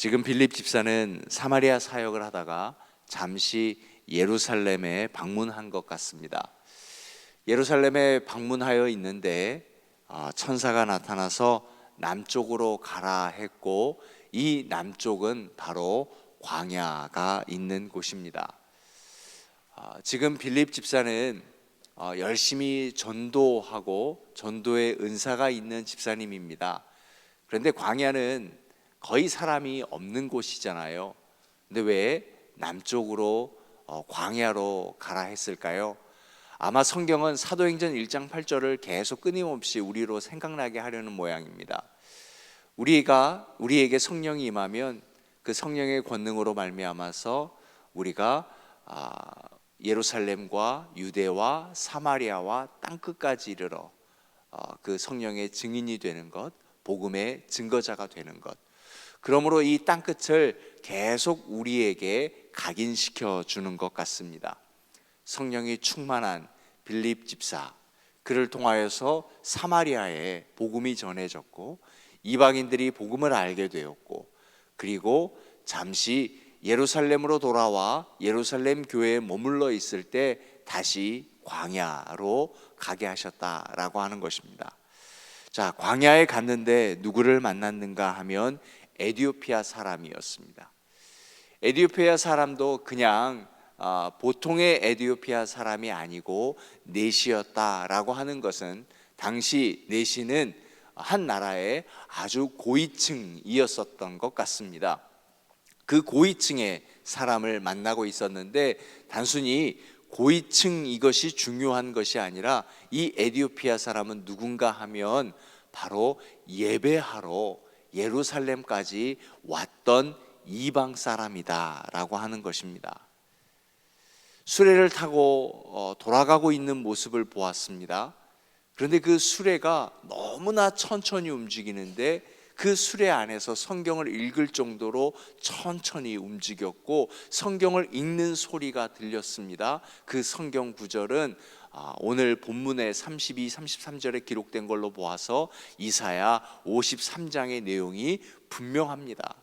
지금 빌립 집사는 사마리아 사역을 하다가 잠시 예루살렘에 방문한 것 같습니다. 예루살렘에 방문하여 있는데 천사가 나타나서 남쪽으로 가라 했고, 이 남쪽은 바로 광야가 있는 곳입니다. 지금 빌립 집사는 열심히 전도하고 전도의 은사가 있는 집사님입니다. 그런데 광야는 거의 사람이 없는 곳이잖아요. 근데 왜 남쪽으로 광야로 가라 했을까요? 아마 성경은 사도행전 1장 8절을 계속 끊임없이 우리로 생각나게 하려는 모양입니다. 우리에게 성령이 임하면 그 성령의 권능으로 말미암아서 우리가 예루살렘과 유대와 사마리아와 땅끝까지 이르러 그 성령의 증인이 되는 것, 복음의 증거자가 되는 것, 그러므로 이 땅끝을 계속 우리에게 각인시켜 주는 것 같습니다. 성령이 충만한 빌립 집사, 그를 통하여서 사마리아에 복음이 전해졌고 이방인들이 복음을 알게 되었고, 그리고 잠시 예루살렘으로 돌아와 예루살렘 교회에 머물러 있을 때 다시 광야로 가게 하셨다라고 하는 것입니다. 자, 광야에 갔는데 누구를 만났는가 하면 에티오피아 사람이었습니다. 에티오피아 사람도 그냥 보통의 에티오피아 사람이 아니고 내시였다라고 하는 것은, 당시 내시는 한 나라의 아주 고위층이었었던 것 같습니다. 그 고위층의 사람을 만나고 있었는데, 단순히 고위층 이것이 중요한 것이 아니라 이 에티오피아 사람은 누군가 하면 바로 예배하러 예루살렘까지 왔던 이방 사람이다라고 하는 것입니다. 수레를 타고 돌아가고 있는 모습을 보았습니다. 그런데 그 수레가 너무나 천천히 움직이는데 그 수레 안에서 성경을 읽을 정도로 천천히 움직였고 성경을 읽는 소리가 들렸습니다. 그 성경 구절은 오늘 본문의 32, 33절에 기록된 걸로 보아서 이사야 53장의 내용이 분명합니다.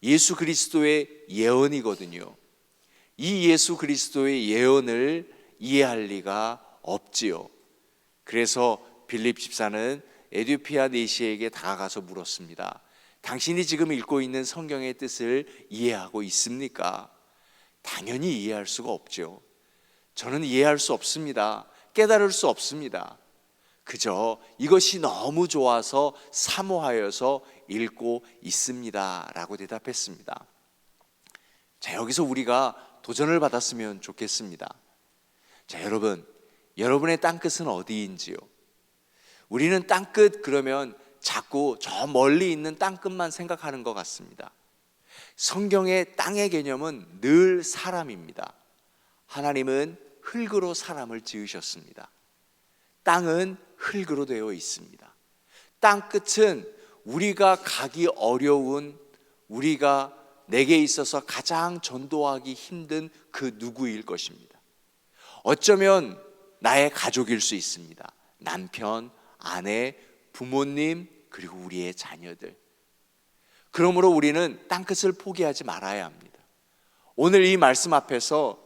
예수 그리스도의 예언이거든요. 이 예수 그리스도의 예언을 이해할 리가 없지요. 그래서 빌립 집사는 에티오피아 내시에게 다가가서 물었습니다. 당신이 지금 읽고 있는 성경의 뜻을 이해하고 있습니까? 당연히 이해할 수가 없죠. 저는 이해할 수 없습니다. 깨달을 수 없습니다. 그저 이것이 너무 좋아서 사모하여서 읽고 있습니다 라고 대답했습니다. 자, 여기서 우리가 도전을 받았으면 좋겠습니다. 자, 여러분의 땅끝은 어디인지요? 우리는 땅끝 그러면 자꾸 저 멀리 있는 땅끝만 생각하는 것 같습니다. 성경의 땅의 개념은 늘 사람입니다. 하나님은 흙으로 사람을 지으셨습니다. 땅은 흙으로 되어 있습니다. 땅끝은 우리가 가기 어려운, 우리가 내게 있어서 가장 전도하기 힘든 그 누구일 것입니다. 어쩌면 나의 가족일 수 있습니다. 남편, 아내, 부모님, 그리고 우리의 자녀들. 그러므로 우리는 땅끝을 포기하지 말아야 합니다. 오늘 이 말씀 앞에서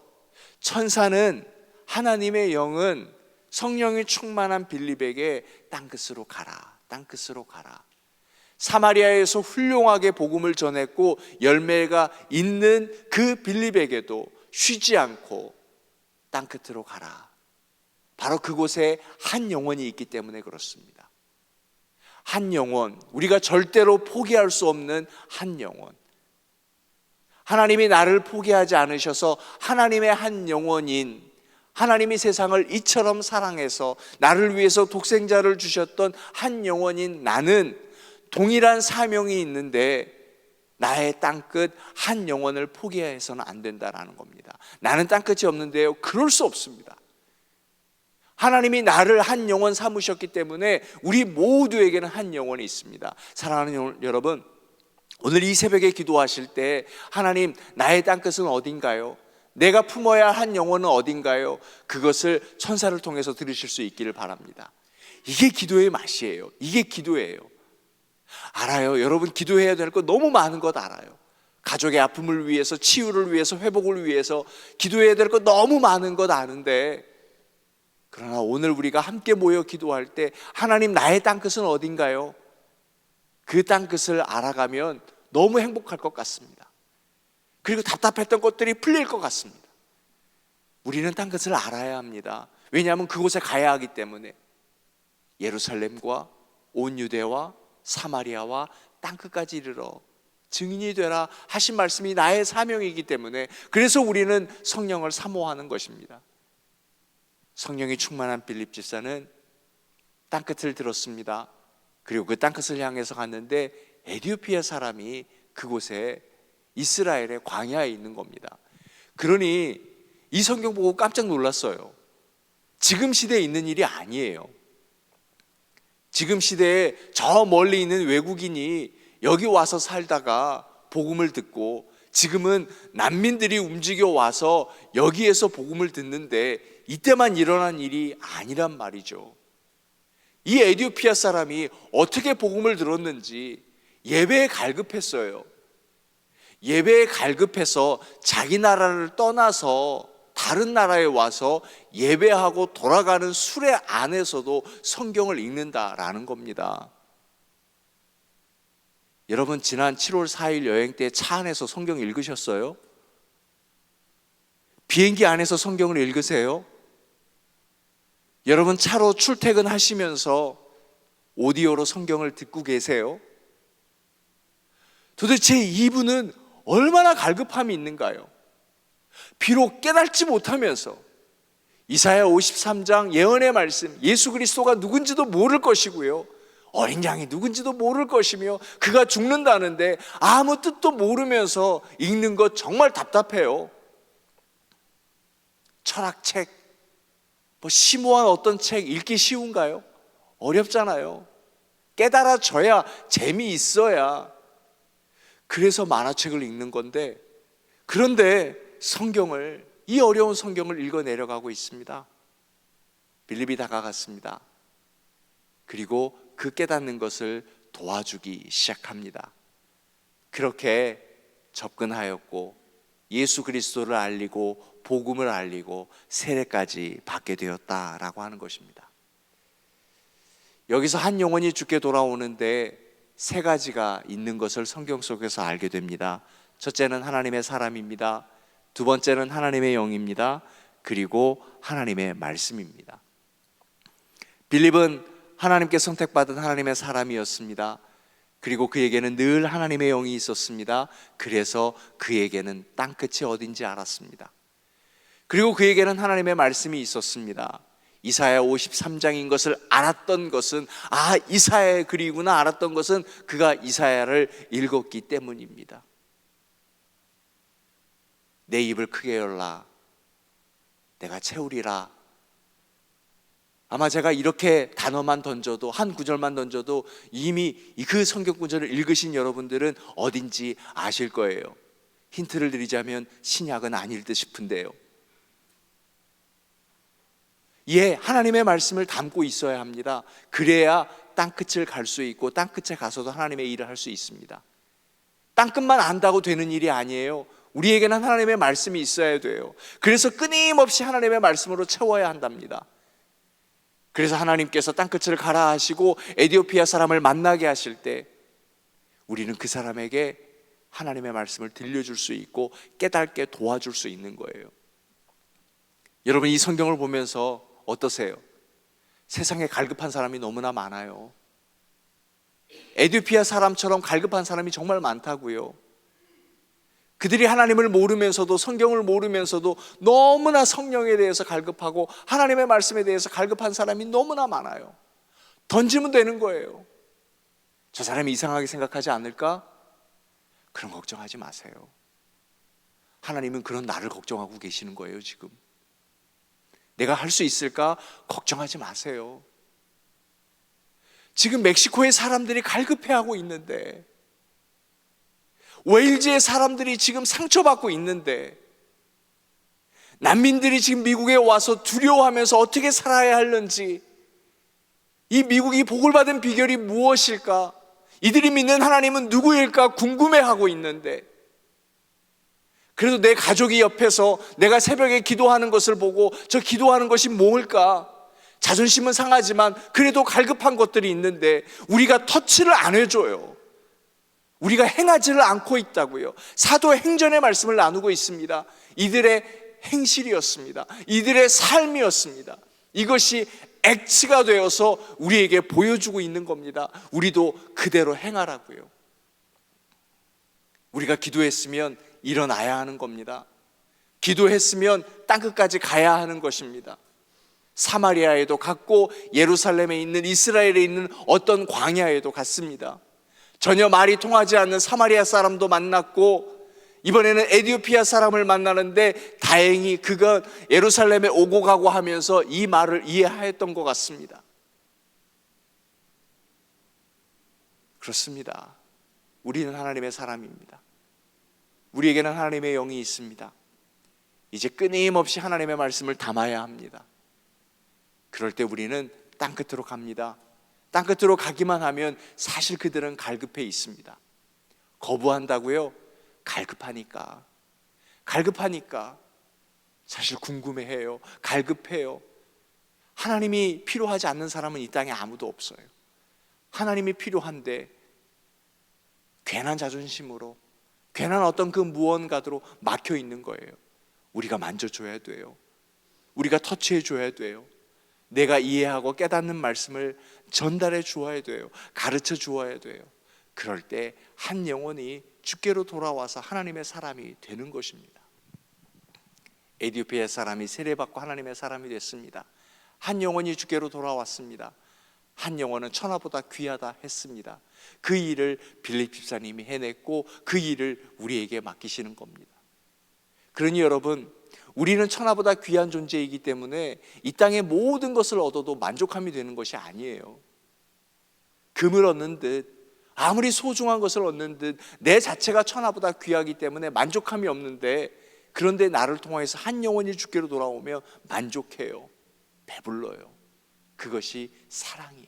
천사는, 하나님의 영은 성령이 충만한 빌립에게 땅끝으로 가라, 땅끝으로 가라. 사마리아에서 훌륭하게 복음을 전했고 열매가 있는 그 빌립에게도 쉬지 않고 땅끝으로 가라. 바로 그곳에 한 영혼이 있기 때문에 그렇습니다. 한 영혼, 우리가 절대로 포기할 수 없는 한 영혼. 하나님이 나를 포기하지 않으셔서 하나님의 한 영혼인, 하나님이 세상을 이처럼 사랑해서 나를 위해서 독생자를 주셨던 한 영혼인 나는 동일한 사명이 있는데 나의 땅끝 한 영혼을 포기해서는 안 된다라는 겁니다. 나는 땅끝이 없는데요, 그럴 수 없습니다. 하나님이 나를 한 영혼 삼으셨기 때문에 우리 모두에게는 한 영혼이 있습니다. 사랑하는 여러분, 오늘 이 새벽에 기도하실 때 하나님, 나의 땅끝은 어딘가요? 내가 품어야 할 한 영혼은 어딘가요? 그것을 천사를 통해서 들으실 수 있기를 바랍니다. 이게 기도의 맛이에요. 이게 기도예요. 알아요. 여러분 기도해야 될 거 너무 많은 것 알아요. 가족의 아픔을 위해서, 치유를 위해서, 회복을 위해서 기도해야 될 거 너무 많은 것 아는데, 그러나 오늘 우리가 함께 모여 기도할 때 하나님, 나의 땅끝은 어딘가요? 그 땅끝을 알아가면 너무 행복할 것 같습니다. 그리고 답답했던 것들이 풀릴 것 같습니다. 우리는 땅끝을 알아야 합니다. 왜냐하면 그곳에 가야 하기 때문에. 예루살렘과 온 유대와 사마리아와 땅끝까지 이르러 증인이 되라 하신 말씀이 나의 사명이기 때문에, 그래서 우리는 성령을 사모하는 것입니다. 성령이 충만한 빌립 집사는 땅끝을 들었습니다. 그리고 그 땅끝을 향해서 갔는데 에티오피아 사람이 그곳에 이스라엘의 광야에 있는 겁니다. 그러니 이 성경 보고 깜짝 놀랐어요. 지금 시대에 있는 일이 아니에요. 지금 시대에 저 멀리 있는 외국인이 여기 와서 살다가 복음을 듣고, 지금은 난민들이 움직여 와서 여기에서 복음을 듣는데, 이때만 일어난 일이 아니란 말이죠. 이 에티오피아 사람이 어떻게 복음을 들었는지 예배에 갈급했어요. 예배에 갈급해서 자기 나라를 떠나서 다른 나라에 와서 예배하고 돌아가는 수레 안에서도 성경을 읽는다라는 겁니다. 여러분, 지난 7월 4일 여행 때 차 안에서 성경 읽으셨어요? 비행기 안에서 성경을 읽으세요? 여러분, 차로 출퇴근하시면서 오디오로 성경을 듣고 계세요? 도대체 이분은 얼마나 갈급함이 있는가요? 비록 깨닫지 못하면서 이사야 53장 예언의 말씀, 예수 그리스도가 누군지도 모를 것이고요, 어린 양이 누군지도 모를 것이며 그가 죽는다는데 아무 뜻도 모르면서 읽는 것 정말 답답해요. 철학책, 심오한 어떤 책 읽기 쉬운가요? 어렵잖아요. 깨달아져야, 재미있어야. 그래서 만화책을 읽는 건데, 그런데 성경을, 이 어려운 성경을 읽어 내려가고 있습니다. 빌립이 다가갔습니다. 그리고 그 깨닫는 것을 도와주기 시작합니다. 그렇게 접근하였고 예수 그리스도를 알리고 복음을 알리고 세례까지 받게 되었다라고 하는 것입니다. 여기서 한 영혼이 죽게 돌아오는데 세 가지가 있는 것을 성경 속에서 알게 됩니다. 첫째는 하나님의 사람입니다. 두 번째는 하나님의 영입니다. 그리고 하나님의 말씀입니다. 빌립은 하나님께 선택받은 하나님의 사람이었습니다. 그리고 그에게는 늘 하나님의 영이 있었습니다. 그래서 그에게는 땅끝이 어딘지 알았습니다. 그리고 그에게는 하나님의 말씀이 있었습니다. 이사야 53장인 것을 알았던 것은, 이사야의 글이구나 알았던 것은 그가 이사야를 읽었기 때문입니다. 내 입을 크게 열라, 내가 채우리라. 아마 제가 이렇게 단어만 던져도, 한 구절만 던져도 이미 그 성경 구절을 읽으신 여러분들은 어딘지 아실 거예요. 힌트를 드리자면 신약은 아닐 듯 싶은데요. 하나님의 말씀을 담고 있어야 합니다. 그래야 땅끝을 갈 수 있고 땅끝에 가서도 하나님의 일을 할 수 있습니다. 땅끝만 안다고 되는 일이 아니에요. 우리에게는 하나님의 말씀이 있어야 돼요. 그래서 끊임없이 하나님의 말씀으로 채워야 한답니다. 그래서 하나님께서 땅끝을 가라 하시고 에티오피아 사람을 만나게 하실 때 우리는 그 사람에게 하나님의 말씀을 들려줄 수 있고 깨닫게 도와줄 수 있는 거예요. 여러분, 이 성경을 보면서 어떠세요? 세상에 갈급한 사람이 너무나 많아요. 에티오피아 사람처럼 갈급한 사람이 정말 많다고요. 그들이 하나님을 모르면서도, 성경을 모르면서도 너무나 성령에 대해서 갈급하고 하나님의 말씀에 대해서 갈급한 사람이 너무나 많아요. 던지면 되는 거예요. 저 사람이 이상하게 생각하지 않을까? 그런 걱정하지 마세요. 하나님은 그런 나를 걱정하고 계시는 거예요. 지금 내가 할 수 있을까? 걱정하지 마세요. 지금 멕시코의 사람들이 갈급해하고 있는데, 웨일즈의 사람들이 지금 상처받고 있는데, 난민들이 지금 미국에 와서 두려워하면서 어떻게 살아야 하는지, 이 미국이 복을 받은 비결이 무엇일까? 이들이 믿는 하나님은 누구일까 궁금해하고 있는데, 그래도 내 가족이 옆에서 내가 새벽에 기도하는 것을 보고 저 기도하는 것이 뭘까? 자존심은 상하지만 그래도 갈급한 것들이 있는데 우리가 터치를 안 해줘요. 우리가 행하지를 않고 있다고요. 사도행전의 말씀을 나누고 있습니다. 이들의 행실이었습니다. 이들의 삶이었습니다. 이것이 액츠가 되어서 우리에게 보여주고 있는 겁니다. 우리도 그대로 행하라고요. 우리가 기도했으면 일어나야 하는 겁니다. 기도했으면 땅끝까지 가야 하는 것입니다. 사마리아에도 갔고 예루살렘에 있는, 이스라엘에 있는 어떤 광야에도 갔습니다. 전혀 말이 통하지 않는 사마리아 사람도 만났고 이번에는 에티오피아 사람을 만나는데 다행히 그가 예루살렘에 오고 가고 하면서 이 말을 이해하였던 것 같습니다. 그렇습니다. 우리는 하나님의 사람입니다. 우리에게는 하나님의 영이 있습니다. 이제 끊임없이 하나님의 말씀을 담아야 합니다. 그럴 때 우리는 땅끝으로 갑니다. 땅끝으로 가기만 하면 사실 그들은 갈급해 있습니다. 거부한다고요? 갈급하니까 사실 궁금해해요. 갈급해요. 하나님이 필요하지 않는 사람은 이 땅에 아무도 없어요. 하나님이 필요한데 괜한 자존심으로, 괜한 어떤 그 무언가로 막혀 있는 거예요. 우리가 만져줘야 돼요. 우리가 터치해 줘야 돼요. 내가 이해하고 깨닫는 말씀을 전달해 주어야 돼요. 가르쳐 주어야 돼요. 그럴 때 한 영혼이 주께로 돌아와서 하나님의 사람이 되는 것입니다. 에티오피아 사람이 세례받고 하나님의 사람이 됐습니다. 한 영혼이 주께로 돌아왔습니다. 한 영혼은 천하보다 귀하다 했습니다. 그 일을 빌립 집사님이 해냈고 그 일을 우리에게 맡기시는 겁니다. 그러니 여러분, 우리는 천하보다 귀한 존재이기 때문에 이 땅의 모든 것을 얻어도 만족함이 되는 것이 아니에요. 금을 얻는 듯, 아무리 소중한 것을 얻는 듯 내 자체가 천하보다 귀하기 때문에 만족함이 없는데, 그런데 나를 통해서 한 영혼이 주께로 돌아오며 만족해요. 배불러요. 그것이 사랑이에요.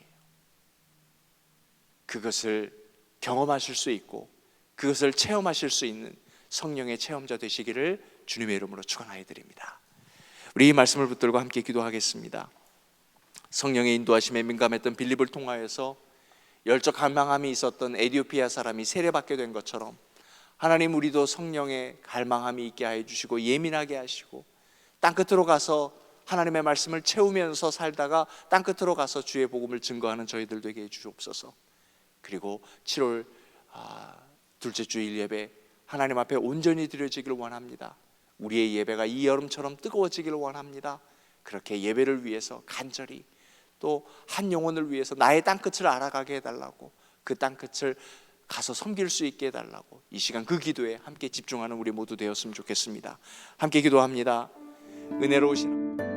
그것을 경험하실 수 있고 그것을 체험하실 수 있는 성령의 체험자 되시기를 주님의 이름으로 축원하여 드립니다. 우리 이 말씀을 붙들고 함께 기도하겠습니다. 성령의 인도하심에 민감했던 빌립을 통하여서 열정 갈망함이 있었던 에티오피아 사람이 세례받게 된 것처럼 하나님, 우리도 성령의 갈망함이 있게 해 주시고 예민하게 하시고 땅끝으로 가서 하나님의 말씀을 채우면서 살다가 땅끝으로 가서 주의 복음을 증거하는 저희들 되게 해 주옵소서. 그리고 7월 둘째 주 일 예배 하나님 앞에 온전히 드려지기를 원합니다. 우리의 예배가 이 여름처럼 뜨거워지기를 원합니다. 그렇게 예배를 위해서 간절히, 또 한 영혼을 위해서 나의 땅끝을 알아가게 해달라고, 그 땅끝을 가서 섬길 수 있게 해달라고, 이 시간 그 기도에 함께 집중하는 우리 모두 되었으면 좋겠습니다. 함께 기도합니다. 은혜로우신